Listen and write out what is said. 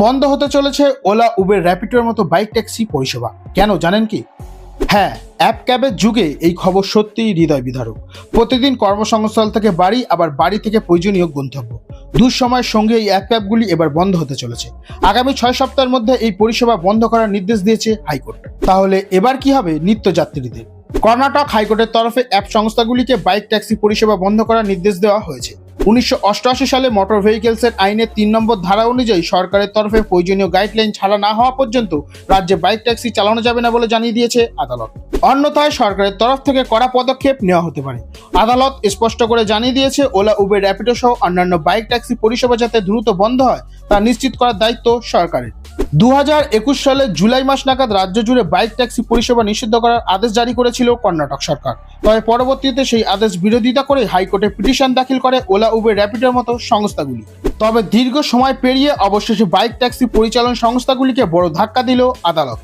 বন্ধ হতে চলেছে ওলা, উবের, র্যাপিডোর মতো বাইক ট্যাক্সি পরিষেবা। কেন জানেন কি? হ্যাঁ, অ্যাপ ক্যাবের যুগে এই খবর সত্যিই হৃদয় বিদারক। প্রতিদিন কর্মসংস্থান থেকে বাড়ি, আবার বাড়ি থেকে প্রয়োজনীয় গন্তব্য, দুঃসময়ের সঙ্গে এই অ্যাপ ক্যাবগুলি এবার বন্ধ হতে চলেছে। আগামী 6 সপ্তাহের মধ্যে এই পরিষেবা বন্ধ করার নির্দেশ দিয়েছে হাইকোর্ট। তাহলে এবার কি হবে নিত্যযাত্রীদের? কর্ণাটক হাইকোর্টের তরফে অ্যাপ সংস্থাগুলিকে বাইক ট্যাক্সি পরিষেবা বন্ধ করার নির্দেশ দেওয়া হয়েছে। 1988 সালে মোটর ভেহিকেলসের আইনের 3 নম্বর ধারা অনুযায়ী সরকারের তরফে প্রয়োজনীয় গাইডলাইন ছাড়া না হওয়া পর্যন্ত রাজ্যে বাইক ট্যাক্সি চালানো যাবে না বলে জানিয়ে দিয়েছে আদালত। অন্যথায় সরকারের তরফ থেকে কড়া পদক্ষেপ নেওয়া হতে পারে। আদালত স্পষ্ট করে জানিয়ে দিয়েছে, ওলা, উবের, র্যাপিডো সহ অন্যান্য বাইক ট্যাক্সি পরিষেবা যাতে দ্রুত বন্ধ হয় তা নিশ্চিত করার দায়িত্ব সরকারের। 2021 সালের জুলাই মাস নাগাদ রাজ্য জুড়ে বাইক ট্যাক্সি পরিষেবা নিষিদ্ধ করার আদেশ জারি করেছিল কর্ণাটক সরকার। তবে পরবর্তীতে সেই আদেশ বিরোধিতা করে হাইকোর্টে পিটিশন দাখিল করে ওলা, উবের, র্যাপিডোর মতো সংস্থাগুলি। তবে দীর্ঘ সময় পেরিয়ে অবশেষে বাইক ট্যাক্সি পরিচালন সংস্থাগুলিকে বড় ধাক্কা দিল আদালত।